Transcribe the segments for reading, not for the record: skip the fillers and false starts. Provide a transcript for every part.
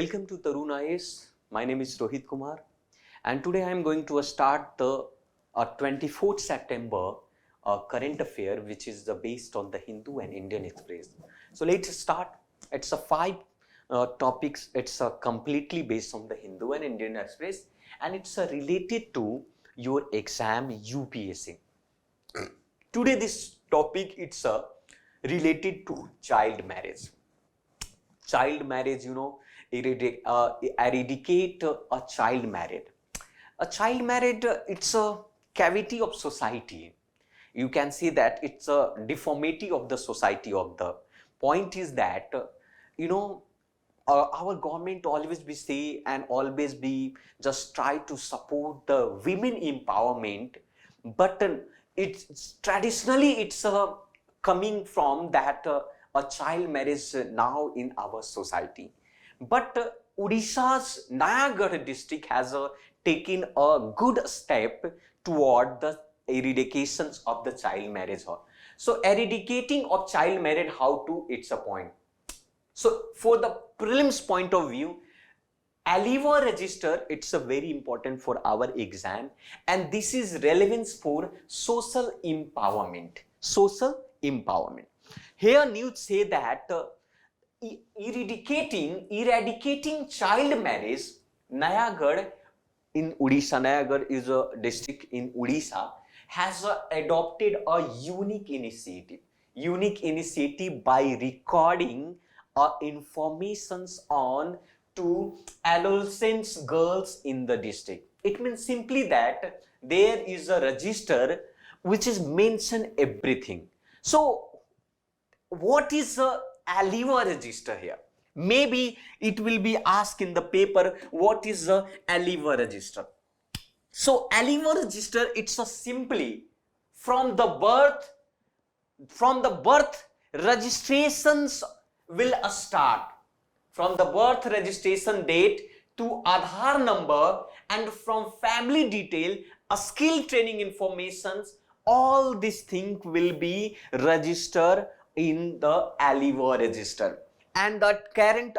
Welcome to Tarun IAS. My name is Rohit Kumar, and today I am going to start the 24th September current affair, which is based on the Hindu and Indian Express. So let's start. It's a five topics. It's completely based on the Hindu and Indian Express, and it's related to your exam UPSC. Today this topic it's related to child marriage. Child marriage, eradicate a child married. A child married, it's a cavity of society. You can see that it's a deformity of the society. Of the point is that, our government always be say and always be just try to support the women empowerment, but it's traditionally it's coming from that a child marriage now in our society. But Odisha's Nayagarh district has taken a good step toward the eradications of the child marriage. So eradicating of child marriage, how to, it's a point. So for the prelims point of view, Aliva register, it's a very important for our exam, and this is relevance for social empowerment. Social empowerment. Here news say that eradicating child marriage, Nayagarh in Odisha, Nayagarh is a district in Odisha, has adopted a unique initiative by recording informations on to adolescent girls in the district. It means simply that there is a register which is mention everything. So what is a Aliva register here? Maybe it will be asked in the paper, what is a Aliva register? So Aliva register, it's a simply from the birth registrations will start from the birth registration date to Aadhaar number, and from family detail, a skill training informations, all these things will be registered in the Aliva register. And the current,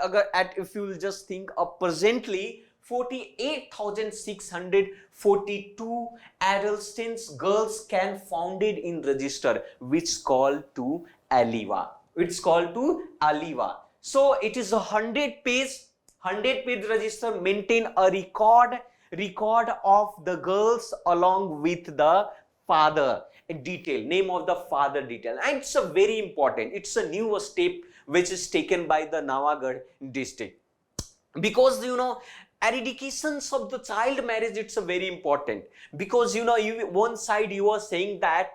if you will just think of presently, 48,642 adolescent girls can founded in register, which called to Aliva. It's called to Aliva. So it is a 100-page register, maintain a record of the girls along with the father detail, name of the father detail, and it's a very important. It's a new step which is taken by the Nayagarh district, because eradications of the child marriage, it's a very important, because one side you are saying that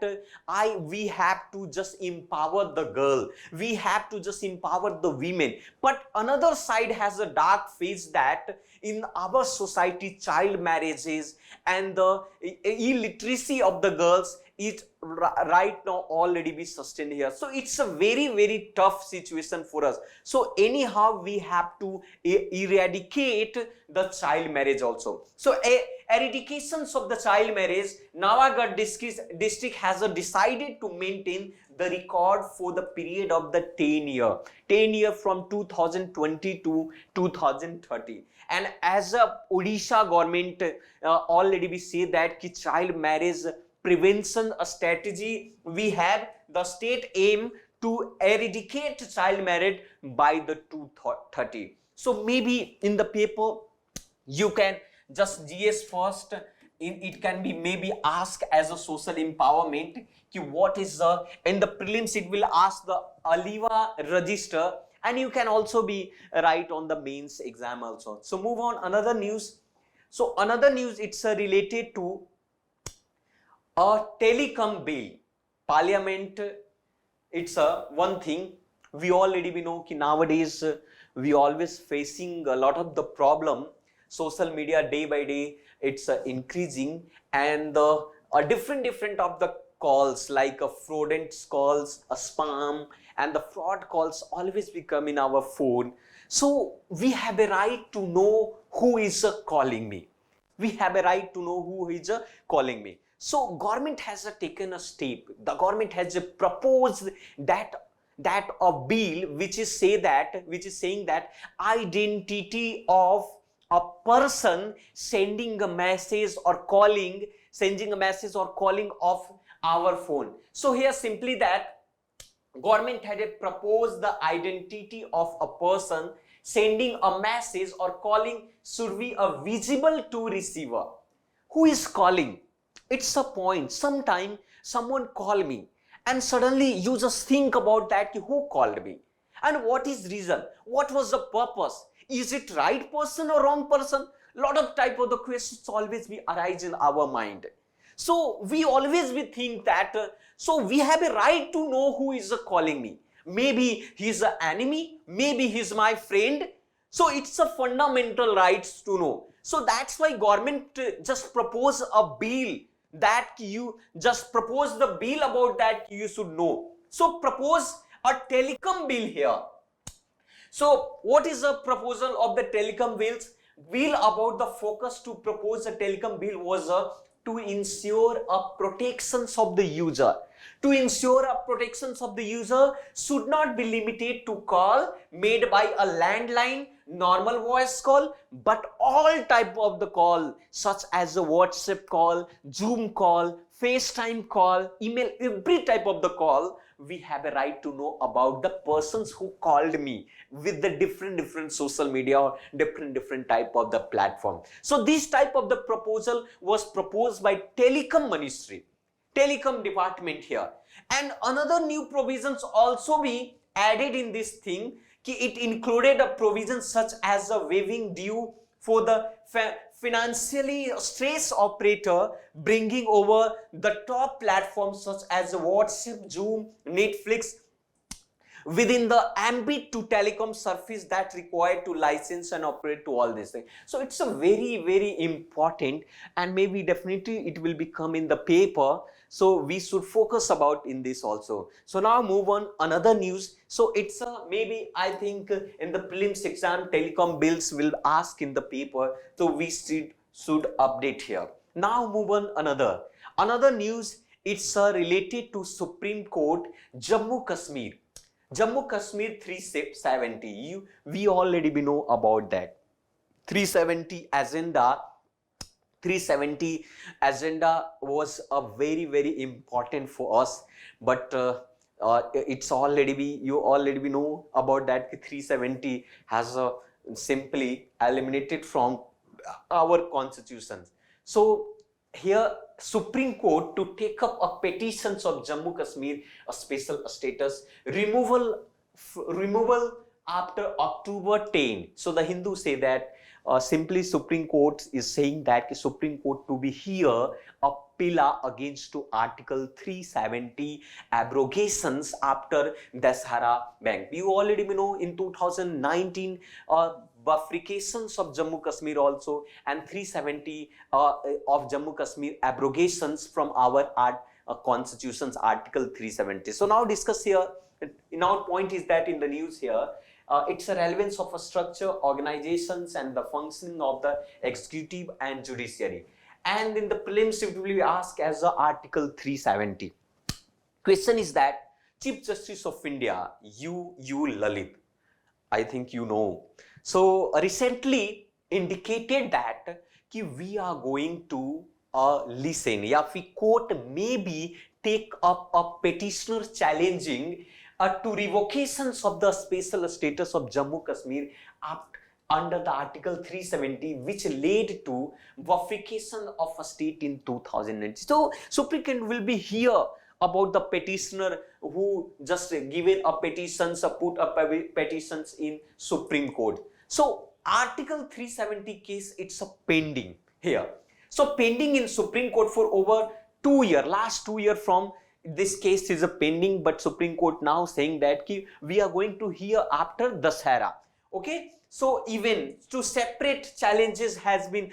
we have to just empower the girl, we have to just empower the women, but another side has a dark face that in our society child marriages and the illiteracy of the girls is right now already be sustained here. So it's a very tough situation for us. So anyhow we have to eradicate the child marriage also. So eradications of the child marriage, Nayagarh district has decided to maintain the record for the period of the 10 year from 2020 to 2030. And as a Odisha government already we say that ki child marriage prevention strategy, we have the state aim to eradicate child marriage by the 2030. So maybe in the paper you can just GS first, it can be maybe asked as a social empowerment ki what is the, in the prelims it will ask the Aliva register, and you can also be right on the mains exam also. So move on another news. So another news, it's related to a telecom bill. Parliament, it's one thing. We already know ki nowadays we always facing a lot of the problem. Social media day by day it's increasing, and a different of the calls, like a fraudulent calls, a spam, and the fraud calls always become in our phone. So we have a right to know who is calling me. We have a right to know who is calling me. So government has taken a step. The government has proposed that that a bill which is saying that identity of a person sending a message or calling, off our phone. So here simply that government had proposed the identity of a person sending a message or calling should be visible to receiver. Who is calling? It's a point. Sometime someone call me and suddenly you just think about that, who called me and what is reason, what was the purpose, is it right person or wrong person? Lot of type of the questions always be arise in our mind. So we always we think that so we have a right to know who is calling me. Maybe he's an enemy, maybe he's my friend. So it's a fundamental rights to know. So that's why government just propose a bill that you just propose the bill about that you should know. So propose a telecom bill here. So what is the proposal of the telecom bill about the focus to propose a telecom bill was to ensure a protections of the user. To ensure a protections of the user should not be limited to call made by a landline, normal voice call, but all type of the call such as a WhatsApp call, Zoom call, FaceTime call, email, every type of the call. We have a right to know about the persons who called me with the different social media or different type of the platform. So this type of the proposal was proposed by telecom ministry, telecom department here. And another new provisions also be added in this thing. It included a provision such as a waiving due for the financially stressed operator bringing over the top platforms such as WhatsApp, Zoom, Netflix within the ambit to telecom service that required to license and operate to all these things. So it's a very important, and maybe definitely it will become in the paper. So we should focus about in this also. So now move on another news. So it's a maybe I think in the prelims exam telecom bills will ask in the paper. So we should update here. Now move on another news. It's related to Supreme Court Jammu Kashmir. Jammu Kashmir 370. We already know about that. 370 agenda was a very important for us, but it's already you already know about that. 370 has simply eliminated from our constitutions. So here Supreme Court to take up a petitions of Jammu Kashmir a special status removal after October 10. So the Hindus say that simply Supreme Court is saying that Supreme Court to be here a pillar against to Article 370 abrogations after Dussehra Bank. You already know in 2019 bifurcations of Jammu Kashmir also, and 370 of Jammu Kashmir abrogations from our constitutions Article 370. So now discuss here. Now point is that in the news here it's a relevance of a structure, organizations and the functioning of the executive and judiciary. And in the prelims it will be asked as Article 370. Question is that Chief Justice of India, U Lalit, I think you know. So recently indicated that we are going to listen, या फिर court maybe take up a petitioner challenging to revocations of the special status of Jammu Kashmir under the Article 370, which led to bifurcation of a state in 2019. So Supreme Court will be here about the petitioner who just given a petitions, put up petitions in Supreme Court. So Article 370 case, it's a pending here. So pending in Supreme Court for over 2 years, last 2 years from this case is a pending, but Supreme Court now saying that we are going to hear after Dussehra. Okay. So even two separate challenges has been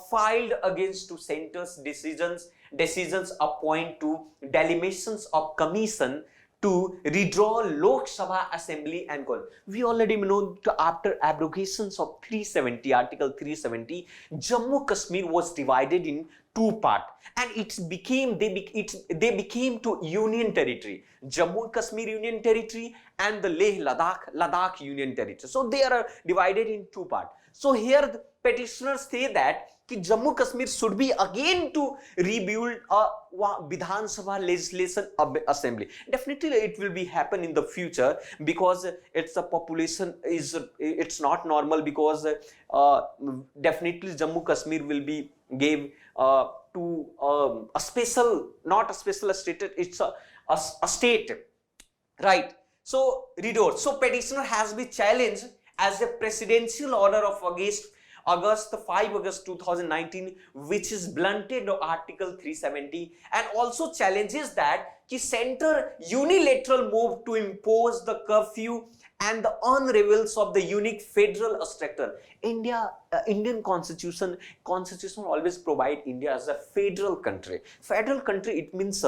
filed against to center's decisions appoint to delimitions of commission to redraw Lok Sabha Assembly and call. We already know after abrogations of 370, Article 370, Jammu Kashmir was divided in two part, and they became to union territory, Jammu and Kashmir union territory and the Ladakh union territory. So they are divided in two part. So here the petitioners say that Jammu Kashmir should be again to rebuild a Vidhan Sabha legislation assembly. Definitely it will be happen in the future, because it's a population is it's not normal, because definitely Jammu Kashmir will be gave to a special, not a special state, it's a state, right? So redoor. So petitioner has been challenged as a presidential order of August 2019, which is blunted Article 370, and also challenges that the center unilateral move to impose the curfew and the unravels of the unique federal structure. Indian constitution always provide India as a federal country. Federal country, it means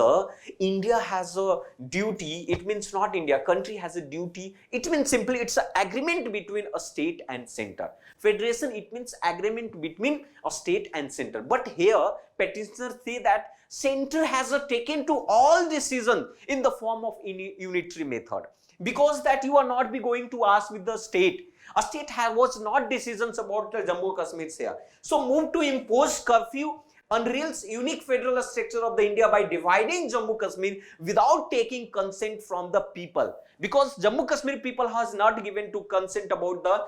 India has a duty. It means not India, country has a duty. It means simply it's an agreement between a state and center. Federation, it means agreement between a state and center. But here petitioners say that center has taken to all decisions in the form of unitary method, because that you are not be going to ask with the state. A state was not decisions about the Jammu Kashmir here. So move to impose curfew unreals unique federal structure of the India by dividing Jammu Kashmir without taking consent from the people, because Jammu Kashmir people has not given to consent about the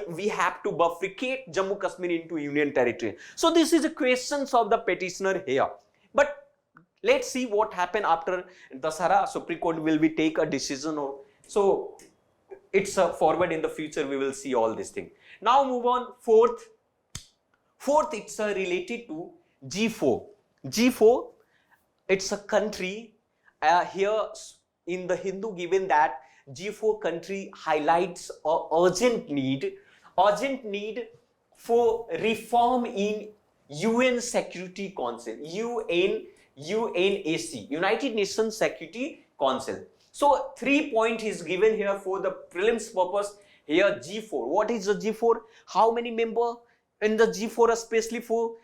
we have to bifurcate Jammu Kashmir into union territory. So this is a questions of the petitioner here. But let's see what happened after Dussehra. Supreme Court will be take a decision, or so it's forward in the future. We will see all this thing. Now move on. Fourth, it's related to G4. G4, it's a country here in the Hindu, given that G4 country highlights a urgent need for reform in UN Security Council, UNAC, United Nations Security Council. So 3 point is given here for the prelims purpose. Here G4. What is the G4? How many member in the G4, especially for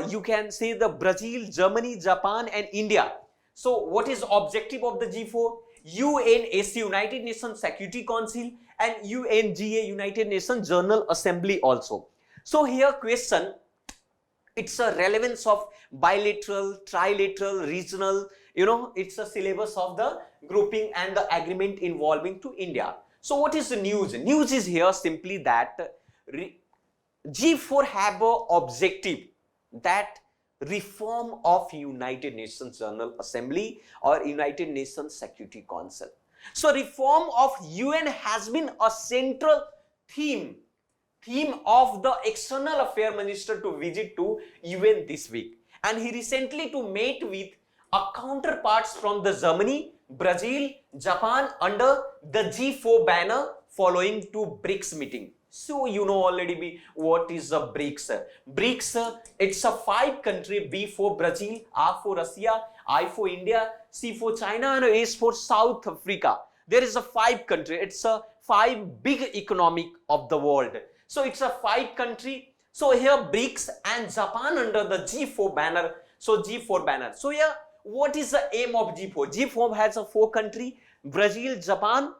you can say the Brazil, Germany, Japan and India. So what is objective of the G4? UNAC, United Nations Security Council, and UNGA, United Nations General Assembly also. So here question, it's a relevance of bilateral, trilateral, regional, it's a syllabus of the grouping and the agreement involving to India. So what is the news? News is here simply that G4 have a objective that reform of United Nations General Assembly or United Nations Security Council. So reform of UN has been a central theme of the external affair minister to visit to UN this week, and he recently to meet with counterparts from the Germany, Brazil, Japan under the G4 banner following to BRICS meeting. So you know already what is the BRICS. BRICS, it's a 5 country: B for Brazil, R for Russia, I for India, C for China and S for South Africa. There is a 5 country. It's a 5 big economic of the world. So it's a 5 country. So here BRICS and Japan under the G4 banner. So G4 banner. So here what is the aim of G4? G4 has a 4 country: Brazil, Japan,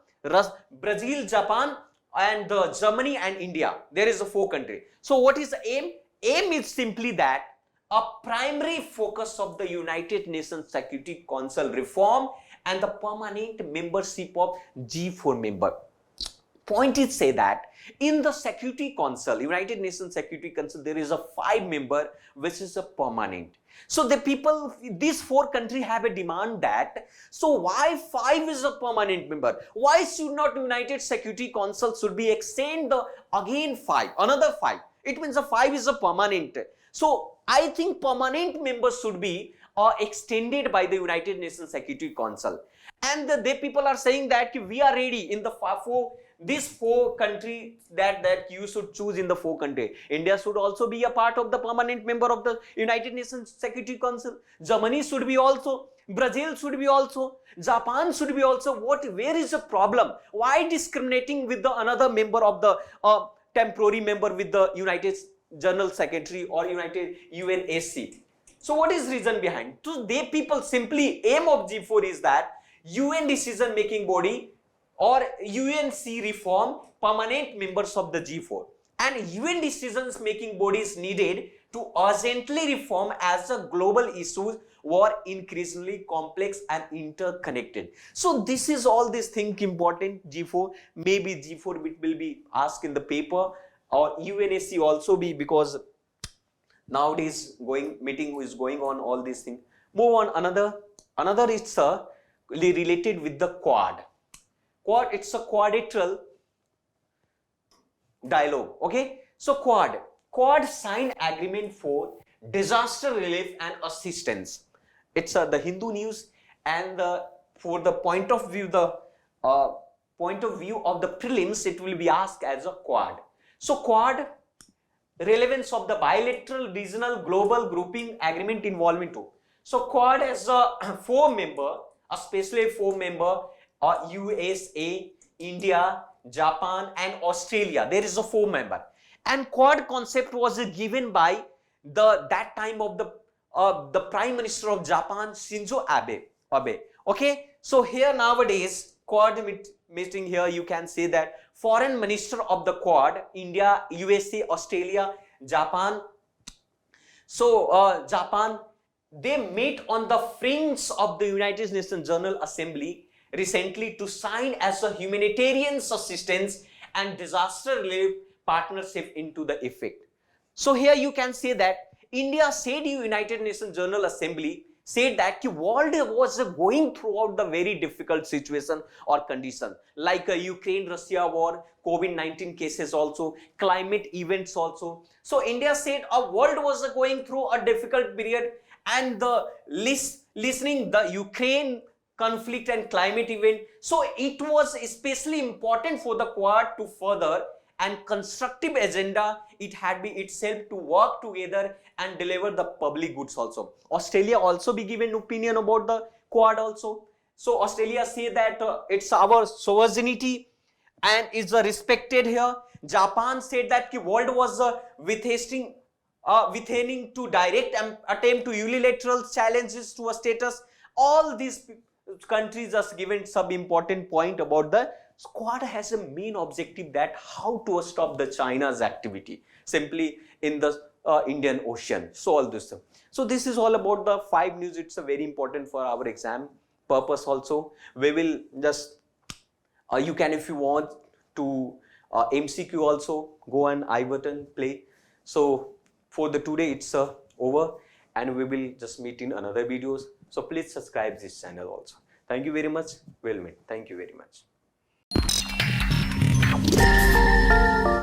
and Germany and India. There is a 4 country. So what is the aim? Aim is simply that a primary focus of the United Nations Security Council reform and the permanent membership of G4 member. Point is say that in the Security Council, United Nations Security Council, there is a 5 member which is a permanent. So the people, these 4 countries have a demand that, so why 5 is a permanent member? Why should not United Security Council should be extend the again 5, another 5? It means a 5 is a permanent. So I think permanent members should be extended by the United Nations Security Council. And the people are saying that we are ready in the these 4 countries that you should choose in the 4 countries. India should also be a part of the permanent member of the United Nations Security Council. Germany should be also. Brazil should be also. Japan should be also. Where is the problem? Why discriminating with the another member of the temporary member with the United General Secretary or United UNSC? So what is reason behind? So they people simply aim of G4 is that UN decision making body or UNC reform permanent members of the G4, and UN decisions making bodies needed to urgently reform as the global issues were increasingly complex and interconnected. So this is all this thing important. G4, maybe G4 will be asked in the paper, or UNSC also be, because nowadays meeting is going on all these things. Move on. Another is related with the Quad. It's a quadrilateral dialogue. Okay, so Quad sign agreement for disaster relief and assistance. It's the Hindu news, and for the point of view of the prelims, it will be asked as a Quad. So Quad, relevance of the bilateral, regional, global grouping agreement involvement too. So Quad has a especially four member, USA, India, Japan and Australia. There is a four member, and Quad concept was given by that time of the Prime Minister of Japan, Shinzo Abe. Okay, so here nowadays Quad meeting, here you can say that foreign minister of the Quad, India, USA, Australia, Japan. So Japan, they met on the fringe of the United Nations General Assembly recently to sign as a humanitarian assistance and disaster relief partnership into the effect. So here you can say that India said United Nations General Assembly said that the world was going throughout the very difficult situation or condition, like Ukraine-Russia war, COVID-19 cases also, climate events also. So India said our world was going through a difficult period, and the listening the Ukraine conflict and climate event. So it was especially important for the Quad to further and constructive agenda. It had be itself to work together and deliver the public goods also. Australia also be given opinion about the Quad also. So Australia say that it's our sovereignty and is respected here. Japan said that the world was withstanding to direct attempt to unilateral challenges to a status. All these countries are given some important point about the Quad has a main objective that how to stop the China's activity simply in the Indian Ocean. So all this stuff. So this is all about the 5 news. It's a very important for our exam purpose also. We will just you can, if you want to MCQ also, go and I button play. So for the today it's over, and we will just meet in another videos. So please subscribe this channel also. Thank you very much. We'll meet. Thank you very much.